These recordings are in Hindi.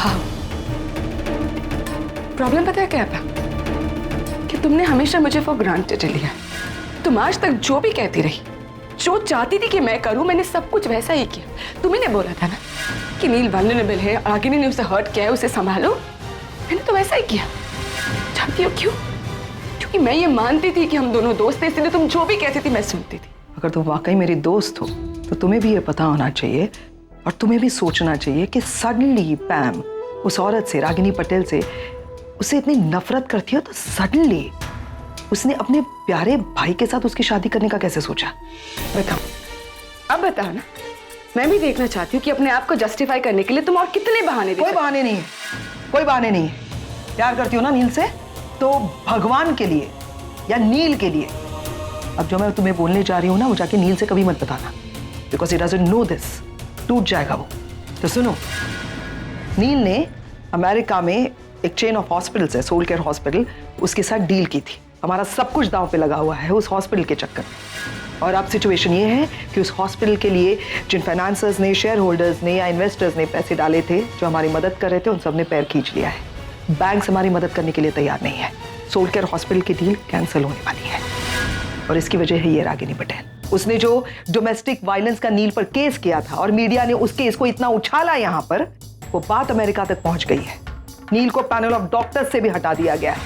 हाँ, प्रॉब्लम पता है क्या है कि तुमने हमेशा मुझे फॉर ग्रांटेड लिया। तुम आज तक जो भी कहती रही, जो चाहती थी कि मैं करूं, मैंने सब कुछ वैसा ही किया। तुम्ही ने बोला था ना कि नील वल्नरेबल है, रागिनी ने उसे हर्ट किया है, उसे संभालो। मैंने तो वैसा ही किया। जानती हो क्यों? क्योंकि मैं ये मानती थी कि हम दोनों दोस्त थे, इसलिए तुम जो भी कहती थी मैं सुनती थी। अगर तुम वाकई मेरी दोस्त हो तो तुम्हें भी ये पता होना चाहिए और तुम्हें भी सोचना चाहिए कि सडनली पैम उस औरत से, रागिनी पटेल से, उसे इतनी नफरत करती हो तो सडनली उसने अपने प्यारे भाई के साथ उसकी शादी करने का कैसे सोचा? बताओ, अब बताओ ना। मैं भी देखना चाहती हूँ कि अपने आप को जस्टिफाई करने के लिए तुम और कितने बहाने कोई बहाने नहीं है, कोई बहाने नहीं है। प्यार करती हो ना नील से तो भगवान के लिए या नील के लिए। अब जो मैं तुम्हें बोलने जा रही हूँ ना, वो जाके नील से कभी मत बताना, because he doesn't know this. टूट जाएगा वो। तो सुनो, नील ने अमेरिका में एक चेन ऑफ हॉस्पिटल्स है, सोल केयर हॉस्पिटल, उसके साथ डील की थी। हमारा सब कुछ दांव पे लगा हुआ है उस हॉस्पिटल के चक्कर में। और अब सिचुएशन ये है कि उस हॉस्पिटल के लिए जिन फाइनेंसर्स ने, शेयर होल्डर्स ने या इन्वेस्टर्स ने पैसे डाले थे, जो हमारी मदद कर रहे थे, उन सब ने पैर खींच लिया है। बैंक हमारी मदद करने के लिए तैयार नहीं है। सोल केयर हॉस्पिटल की डील कैंसिल होने वाली है और इसकी वजह है ये रागिनी पटेल। उसने जो डोमेस्टिक वायलेंस का नील पर केस किया था और मीडिया ने उस केस को इतना उछाला यहाँ पर, वो बात अमेरिका तक पहुंच गई है। नील को पैनल ऑफ डॉक्टर्स से भी हटा दिया गया है।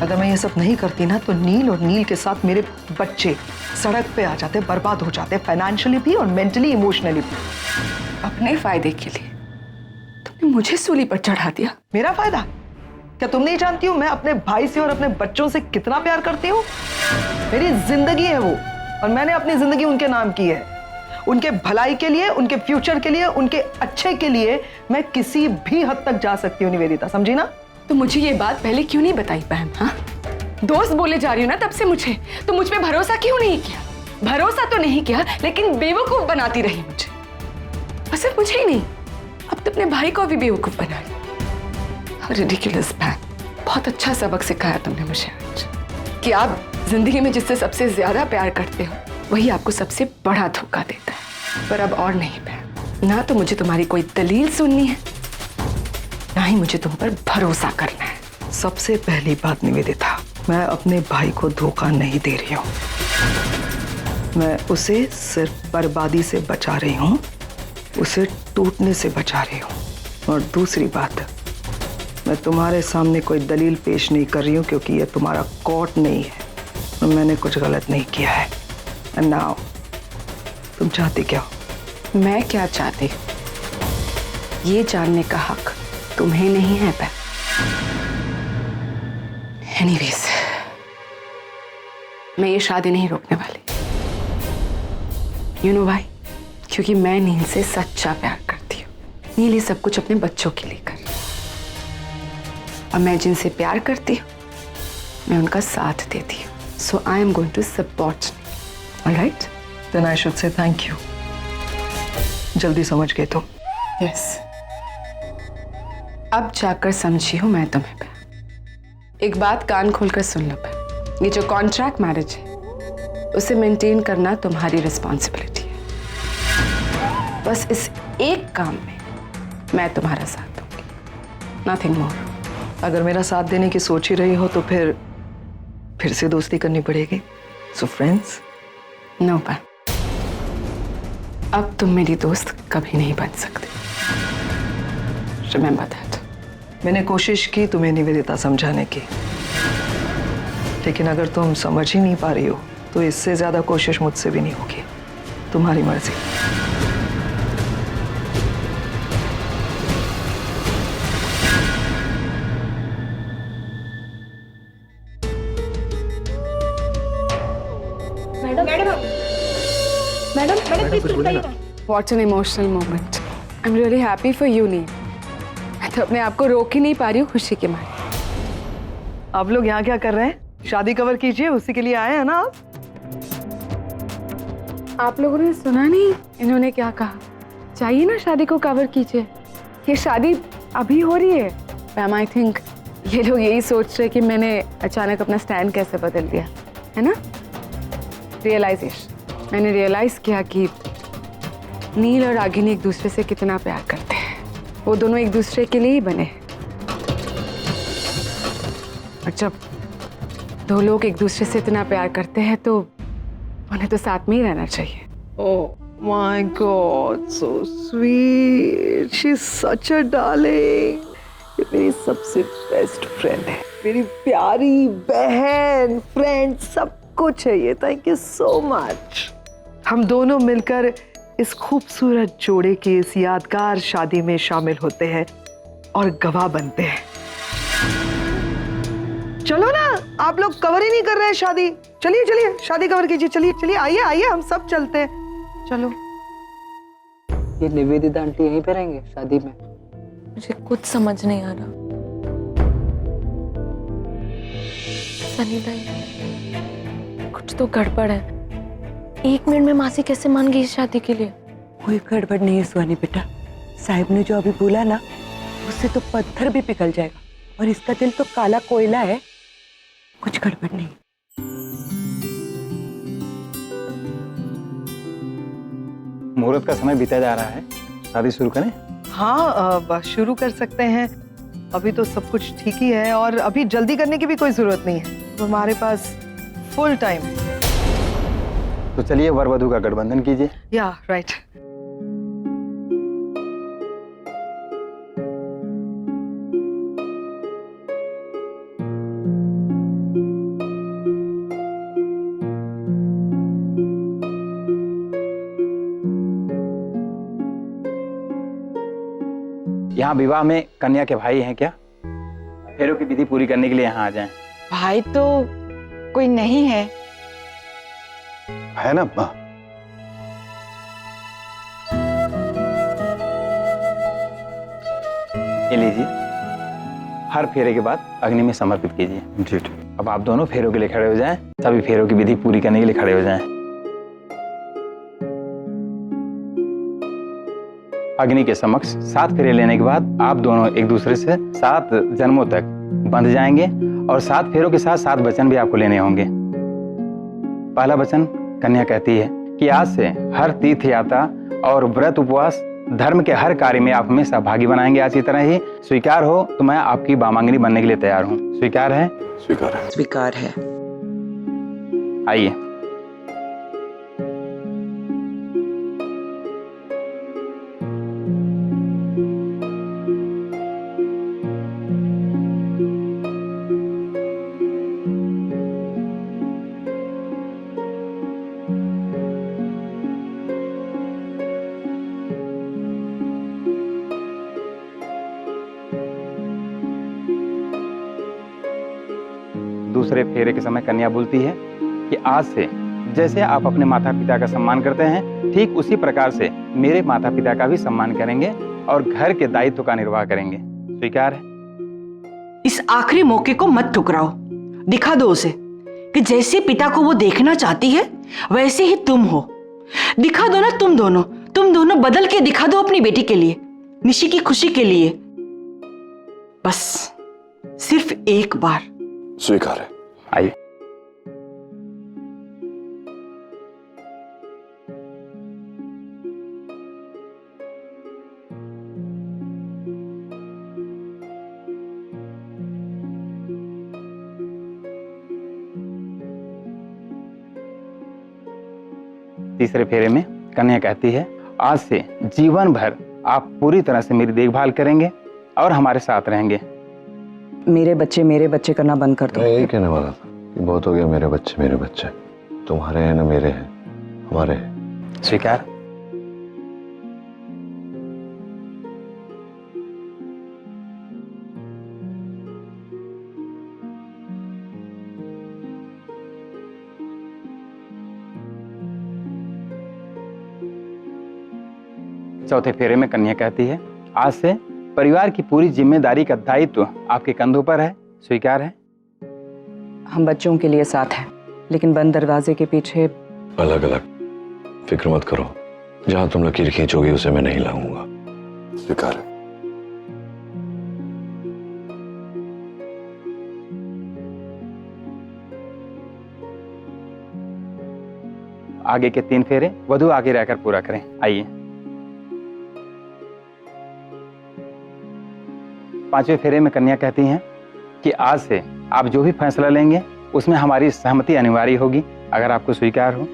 अगर मैं ये सब नहीं करती ना तो नील और नील के साथ मेरे बच्चे सड़क पे आ जाते, बर्बाद हो जाते, फाइनेंशियली भी और मेंटली इमोशनली भी। अपने फायदे के लिए तुमने मुझे सूली पर चढ़ा दिया। मेरा फायदा? क्या तुम नहीं जानती हो मैं अपने भाई से और अपने बच्चों से कितना प्यार करती हूँ? मेरी जिंदगी है वो, और मैंने अपनी जिंदगी उनके नाम की है। उनके भलाई के लिए, उनके फ्यूचर के लिए, उनके अच्छे के लिए मैं किसी भी हद तक जा सकती हूँ निवेदिता, समझी ना? तो मुझे ये बात पहले क्यों नहीं बताई बहन? हाँ, दोस्त बोले जा रही हो ना तब से मुझे, तो मुझ पे भरोसा क्यों नहीं किया? भरोसा तो नहीं किया, लेकिन बेवकूफ बनाती रही मुझे। और सिर्फ मुझे ही नहीं, अब तो अपने भाई को भी बेवकूफ बना ली। रिडिकुलस बहन, बहुत अच्छा सबक सिखाया तुमने मुझे आज कि आप जिंदगी में जिससे सबसे ज्यादा प्यार करते हो वही आपको सबसे बड़ा धोखा देता है। पर अब और नहीं बहन, ना तो मुझे तुम्हारी कोई दलील सुननी है, ना ही मुझे तुम पर भरोसा करना है। सबसे पहली बात निवेदिता, मैं अपने भाई को धोखा नहीं दे रही हूँ। मैं उसे सिर्फ बर्बादी से बचा रही हूँ, उसे टूटने से बचा रही हूँ। और दूसरी बात, मैं तुम्हारे सामने कोई दलील पेश नहीं कर रही हूँ क्योंकि ये तुम्हारा कोर्ट नहीं है और मैंने कुछ गलत नहीं किया है। एंड नाउ तुम चाहती क्या हो? मैं क्या चाहती हूँ ये जानने का हक तुम्हें नहीं है बहन। एनीवेज, मैं ये शादी नहीं रोकने वाली। You know why? क्योंकि मैं नील से सच्चा प्यार करती हूँ। नील ये सब कुछ अपने बच्चों के लिए कर रही है और मैं जिनसे प्यार करती हूँ मैं उनका साथ देती हूँ। So I am going to support. Alright? Then I should say thank you. जल्दी समझ गए तुम? यस, अब जाकर समझी हूँ मैं तुम्हें पे। एक बात कान खोलकर सुन लो पे, ये जो कॉन्ट्रैक्ट मैरिज है उसे मेंटेन करना तुम्हारी रिस्पॉन्सिबिलिटी है। बस इस एक काम में मैं तुम्हारा साथ दूंगी, नथिंग मोर। अगर मेरा साथ देने की सोच ही रही हो तो फिर से दोस्ती करनी पड़ेगी। So friends? नो बहन, अब तुम मेरी दोस्त कभी नहीं बन सकती। Remember that. मैंने कोशिश की तुम्हें निवेदिता समझाने की, लेकिन अगर तुम समझ ही नहीं पा रही हो तो इससे ज्यादा कोशिश मुझसे भी नहीं होगी। तुम्हारी मर्जी। Madam, What an emotional moment. I'm really happy for you, नील। मैं तो अपने आप को रोक ही नहीं पा रही हूँ खुशी के मारे। आप लोग यहाँ क्या कर रहे हैं? शादी कवर कीजिए, उसी के लिए आए हैं ना आप? आप लोगों ने सुना नहीं इन्होंने क्या कहा? चाहिए ना शादी को कवर कीजिए। ये शादी अभी हो रही है। मैम, आई थिंक ये लोग यही सोच रहे कि मैंने अचानक अपना स्टैंड कैसे बदल दिया है ना। रियलाइजेशन, मैंने रियलाइज किया कि नील और रागिनी एक दूसरे से कितना प्यार करते हैं। वो दोनों एक दूसरे के लिए ही बने। और जब दो लोग एक दूसरे से इतना प्यार करते हैं तो उन्हें तो साथ में ही रहना चाहिए। Oh my God, so sweet. She's such a darling. ये मेरी सबसे बेस्ट फ्रेंड है, मेरी प्यारी बहन, फ्रेंड, सब कुछ है ये। Thank you so much. हम दोनों मिलकर इस खूबसूरत जोड़े की इस यादगार शादी में शामिल होते हैं और गवाह बनते हैं। चलो ना, आप लोग कवर ही नहीं कर रहे हैं शादी। चलिए चलिए शादी कवर कीजिए। चलिए चलिए, आइए आइए, हम सब चलते हैं। चलो। ये निवेदिता आंटी यहीं पे रहेंगे शादी में? मुझे कुछ समझ नहीं आ रहा। सनी भाई, कुछ तो गड़बड़ है। 1 मिनट में मासी कैसे मान गई इस शादी के लिए? कोई गड़बड़ नहीं है सुहानी बेटा। साहिब ने जो अभी बोला ना, उससे तो पत्थर भी पिघल जाएगा। और इसका दिल तो काला कोयला है, कुछ गड़बड़ नहीं। मुहूर्त का समय बीता जा रहा है, शादी शुरू करें? हाँ, बस शुरू कर सकते हैं। अभी तो सब कुछ ठीक ही है और अभी जल्दी करने की भी कोई जरूरत नहीं है। तो हमारे पास फुल टाइम है। तो चलिए वर वधू का गठबंधन कीजिए। या राइट। यहाँ विवाह में कन्या के भाई हैं क्या? फेरों की विधि पूरी करने के लिए यहाँ आ जाएं। भाई तो कोई नहीं है। है ना? ये लीजिए, हर फेरे के बाद अग्नि में समर्पित कीजिए। जी ठीक। अब आप दोनों फेरों के लिए खड़े हो जाएं। सभी फेरों की विधि पूरी करने के लिए खड़े हो जाएं। अग्नि के समक्ष 7 फेरे लेने के बाद आप दोनों एक दूसरे से 7 जन्मों तक बंध जाएंगे और 7 फेरों के साथ 7 वचन भी आपको लेने होंगे। पहला वचन, कन्या कहती है कि आज से हर तीर्थ यात्रा और व्रत उपवास धर्म के हर कार्य में आप हमें सहभागी बनाएंगे। आज की तरह ही स्वीकार हो तो मैं आपकी वामांगनी बनने के लिए तैयार हूँ। स्वीकार है? स्वीकार है। स्वीकार है। आइए। दूसरे फेरे के समय कन्या बोलती है कि आज से जैसे आप अपने माता पिता का सम्मान करते हैं, ठीक उसी प्रकार से मेरे माता पिता का भी सम्मान करेंगे और घर के दायित्व का निर्वाह करेंगे। स्वीकार है? इस आखिरी मौके को मत ठुकराओ। दिखा दो उसे कि जैसे पिता को वो देखना चाहती है वैसे ही तुम हो। दिखा दो ना, तुम दोनों बदल के दिखा दो अपनी बेटी के लिए, निशी की खुशी के लिए। बस सिर्फ एक बार। स्वीकार है। आइए। तीसरे फेरे में कन्या कहती है, आज से जीवन भर आप पूरी तरह से मेरी देखभाल करेंगे और हमारे साथ रहेंगे। मेरे बच्चे करना बंद कर दो। मैं यही कहने वाला था कि बहुत हो गया मेरे बच्चे। तुम्हारे हैं ना मेरे हैं, हमारे हैं। स्वीकार? चौथे फेरे में कन्या कहती है, आज से परिवार की पूरी जिम्मेदारी का दायित्व आपके कंधों पर है। स्वीकार है? हम बच्चों के लिए साथ हैं, लेकिन बंद दरवाजे के पीछे अलग अलग। फिक्र मत करो, जहां तुम लकीर खींचोगी उसे मैं नहीं लाऊंगा। स्वीकार है। आगे के 3 फेरे वधू आगे रहकर पूरा करें। आइए। 5वें फेरे में कन्या कहती हैं कि आज से आप जो भी फैसला लेंगे उसमें हमारी सहमति अनिवार्य होगी, अगर आपको स्वीकार हो।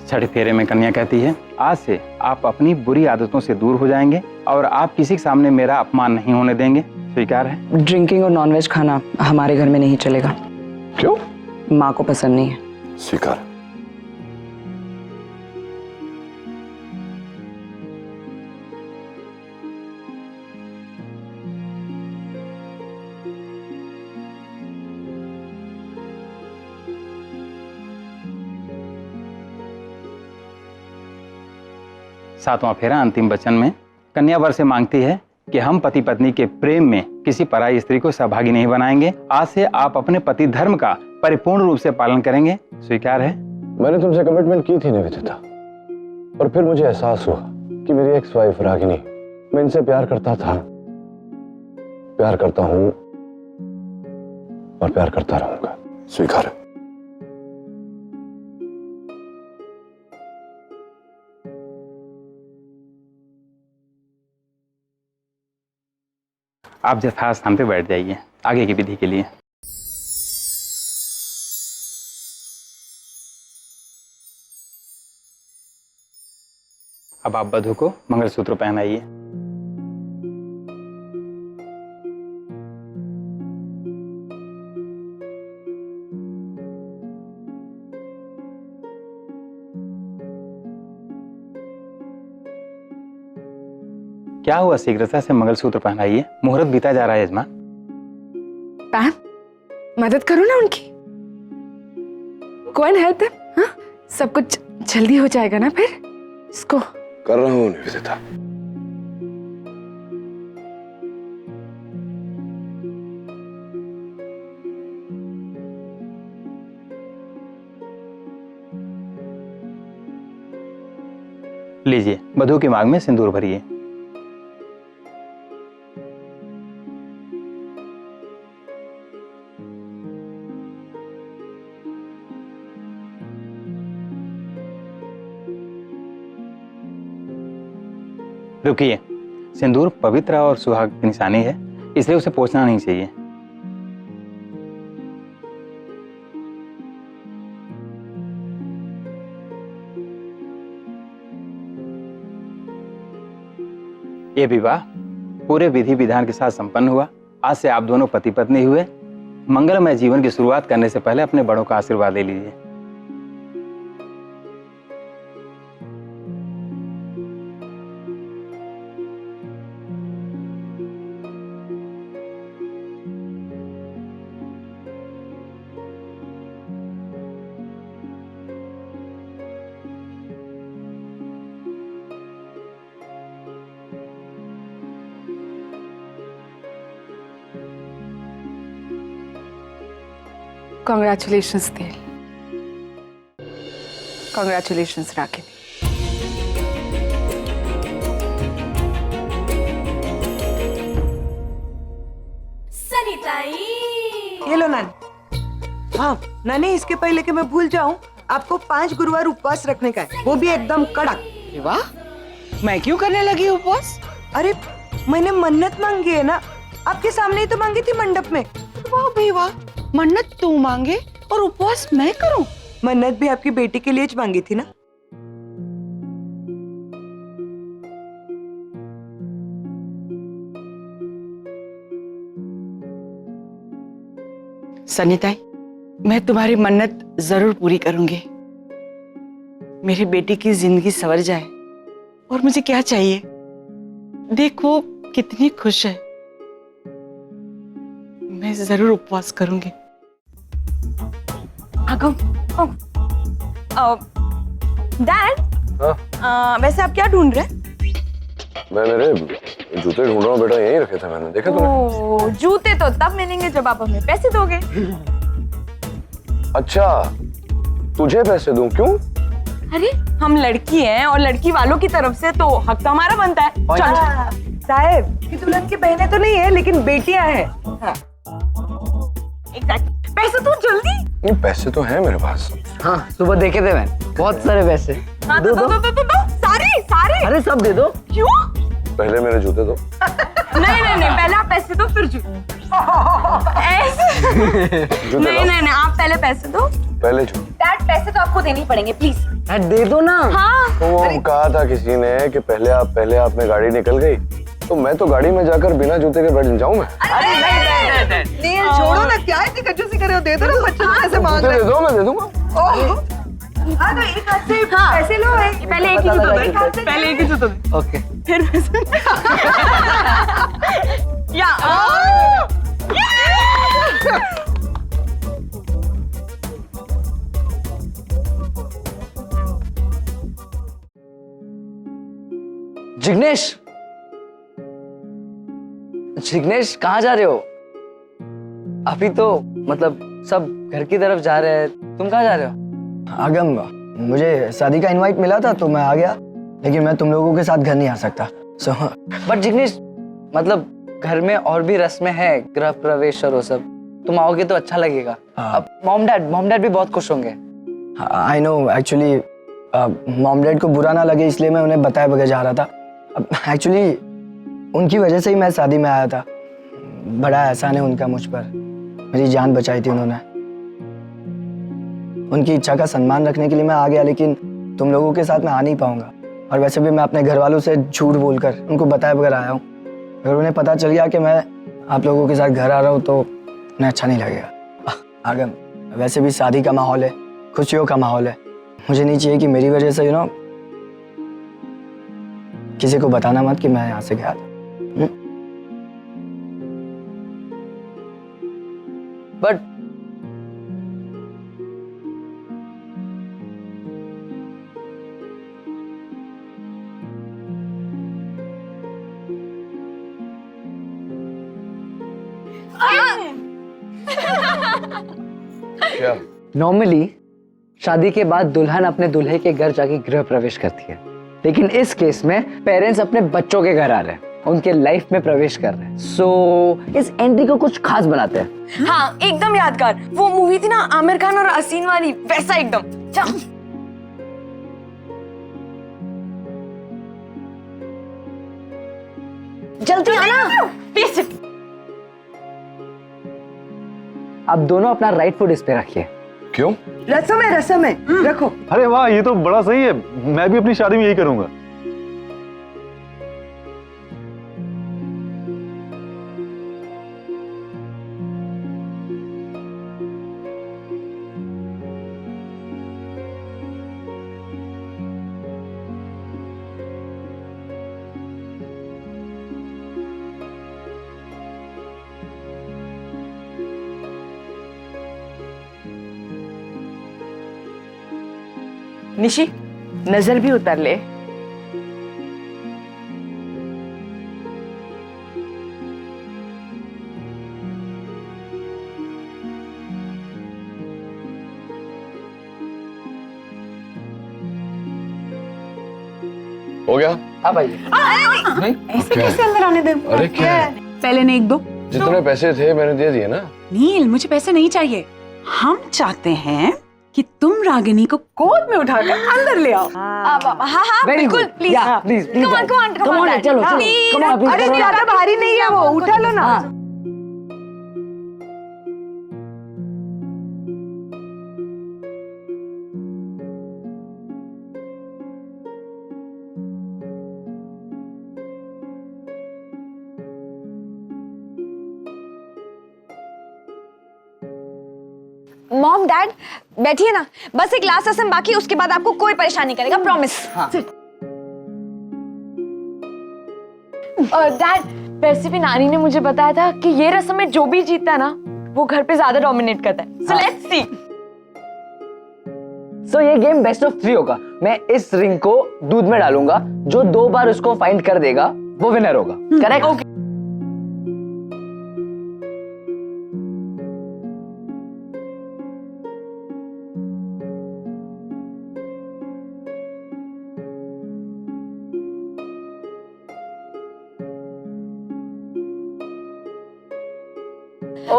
छठे फेरे में कन्या कहती है, आज से आप अपनी बुरी आदतों से दूर हो जाएंगे और आप किसी के सामने मेरा अपमान नहीं होने देंगे। स्वीकार है? ड्रिंकिंग और नॉनवेज खाना हमारे घर में नहीं चलेगा। क्यों? माँ को पसंद नहीं है। स्वीकार। सातवां फेरा अंतिम वचन में कन्या वर से मांगती है कि हम पति पत्नी के प्रेम में किसी पराई स्त्री को सहभागी नहीं बनाएंगे। आज से आप अपने पति धर्म का परिपूर्ण रूप से पालन करेंगे। स्वीकार है? मैंने तुमसे कमिटमेंट की थी निवेदिता, और फिर मुझे एहसास हुआ कि मेरी एक्स वाइफ रागिनी, मैं इनसे प्यार करता था, प्यार करता हूं और प्यार करता रहूंगा। स्वीकार है? आप यथास्थान पे बैठ जाइए आगे की विधि के लिए। अब आप वधू को मंगलसूत्र पहनाइए। क्या हुआ, शीघ्रता से मंगलसूत्र पहनाइए, मुहूर्त बीता जा रहा है यजमान। पैम, मदद करो ना उनकी। कौन हेल्प देम? हाँ, सब कुछ जल्दी हो जाएगा ना फिर। इसको कर रहा हूं निवेदिता। लीजिए, वधू के मांग में सिंदूर भरिए। रुकिए, सिंदूर पवित्र और सुहाग की निशानी है, इसलिए उसे पोंछना नहीं चाहिए। ये विवाह पूरे विधि विधान के साथ संपन्न हुआ। आज से आप दोनों पति पत्नी हुए। मंगलमय जीवन की शुरुआत करने से पहले अपने बड़ों का आशीर्वाद ले लीजिए। Congratulations, Dil. Congratulations, Rakini. ये लो नानी। हाँ नानी, इसके पहले कि मैं भूल जाऊं, आपको 5 गुरुवार उपवास रखने का है, वो भी एकदम कड़क। वाह, मैं क्यों करने लगी उपवास? अरे मैंने मन्नत मांगी है ना, आपके सामने ही तो मांगी थी मंडप में। वाह भाई वाह, मन्नत तू मांगे और उपवास मैं करूं? मन्नत भी आपकी बेटी के लिए मांगी थी ना। सनीताई, मैं तुम्हारी मन्नत जरूर पूरी करूंगी। मेरी बेटी की जिंदगी संवर जाए, और मुझे क्या चाहिए? देखो कितनी खुश है। मैं जरूर उपवास करूंगी। डैड, वैसे आप क्या ढूंढ रहे हैं? मैं मेरे जूते ढूंढ रहा हूँ बेटा, यहीं रखे थे मैंने, देखा तूने? ओ, जूते तो तब मिलेंगे जब आप हमें पैसे दोगे। अच्छा, तुझे पैसे दूं? क्यों? अरे हम लड़की हैं और लड़की वालों की तरफ से तो हक तो हमारा बनता है। चल साहब की दुल्हन की बहनें तो नहीं है लेकिन बेटियां हैं। एग्जैक्ट। पैसे तो जल्दी। ये पैसे तो हैं मेरे पास। हाँ सुबह देखे थे मैं, बहुत सारे पैसे। हाँ, दो सारे। अरे सब दे दो। क्यों? पहले मेरे जूते दो। नहीं पहले आप पैसे दो फिर ऐसे नहीं आप पहले पैसे दो। पहले जूते। डैड पैसे तो आपको देने ही पड़ेंगे प्लीज। दे दो ना। हाँ वो कहा था किसी ने कि पहले आप में गाड़ी निकल गई तो मैं तो गाड़ी में जाकर बिना जूते के बैठ जाऊं मैं। अरे नहीं नील छोड़ो ना, क्या इतनी कंजूसी कर रहे हो? दे दो ना, बच्चे पैसे मांग रहे दे दो, मैं दे दूंगा। हाँ तो एक हाथ से पैसे लो। पहले एक ही जूता दो। पहले एक ही जूता दो। ओके। फिर पैसे या जिग्नेश, जिग्नेश कहाँ जा रहे हो? अभी तो मतलब सब घर की तरफ जा रहे हैं, तुम कहाँ जा रहे हो? आगम, मुझे शादी का इनवाइट मिला था तो मैं आ गया, लेकिन मैं तुम लोगों के साथ घर नहीं आ सकता। बट जिग्नेश, मतलब घर में और भी रस्में हैं, गृह प्रवेश और वो सब, तुम आओगे तो अच्छा लगेगा। अब मॉम डैड भी बहुत खुश होंगे। I know, actually mom dad को बुरा ना लगे इसलिए मैं उन्हें बताए बगैर जा रहा था। एक्चुअली उनकी वजह से ही मैं शादी में आया था। बड़ा एहसान है उनका मुझ पर, मेरी जान बचाई थी उन्होंने। उनकी इच्छा का सम्मान रखने के लिए मैं आ गया, लेकिन तुम लोगों के साथ मैं आ नहीं पाऊंगा। और वैसे भी मैं अपने घर वालों से झूठ बोलकर उनको बताए बगैर आया हूँ। अगर उन्हें पता चल गया कि मैं आप लोगों के साथ घर आ रहा हूँ तो उन्हें अच्छा नहीं लगेगा। आगम, वैसे भी शादी का माहौल है, खुशियों का माहौल है। मुझे नहीं चाहिए कि मेरी वजह से किसी को बताना मत कि मैं यहाँ से गया था। बट क्या? नॉर्मली शादी के बाद दुल्हन अपने दूल्हे के घर जाके गृह प्रवेश करती है, लेकिन इस केस में पेरेंट्स अपने बच्चों के घर आ रहे हैं, उनके लाइफ में प्रवेश कर रहे हैं। सो इस एंट्री को कुछ खास बनाते हैं। हाँ एकदम यादगार। वो मूवी थी ना आमिर खान और असीन वाली, वैसा एकदम। चल जल्दी आना प्लीज। आप दोनों अपना राइट फुट इस पे रखिए। क्यों? रसम है रखो। अरे वाह, ये तो बड़ा सही है। मैं भी अपनी शादी में यही करूंगा। निशी नजर भी उतर ले। हो गया? हाँ भाई। ऐसे कैसे अंदर आने दे? अरे क्या है? पहले ने एक दो। जितने पैसे थे मैंने दे दिए ना। नील, मुझे पैसे नहीं चाहिए। हम चाहते हैं कि तुम रागिनी को गोद में उठाकर अंदर ले आओ। हाँ बिल्कुल प्लीज। प्लीज Come on, चलो अरे ज्यादा भारी नहीं है वो, उठा लो ना। मॉम डैड बैठिए ना, बस एक लास्ट रस्म बाकी, उसके बाद आपको कोई परेशान नहीं करेगा, प्रॉमिस। डैड वैसे भी नानी ने मुझे बताया था कि ये रस्म में जो भी जीतता है ना वो घर पे ज्यादा डोमिनेट करता है। So let's see. सो ये गेम बेस्ट ऑफ 3 होगा। मैं इस रिंग को दूध में डालूंगा, जो 2 बार उसको फाइंड कर देगा वो विनर होगा। Correct?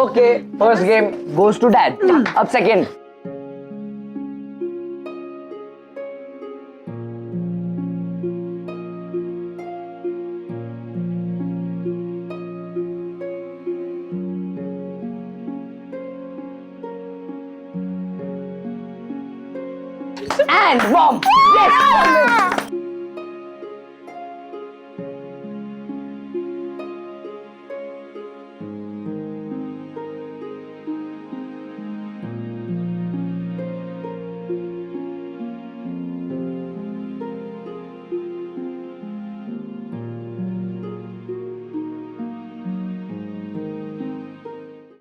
Okay first game goes to dad अब सेकंड and bomb yes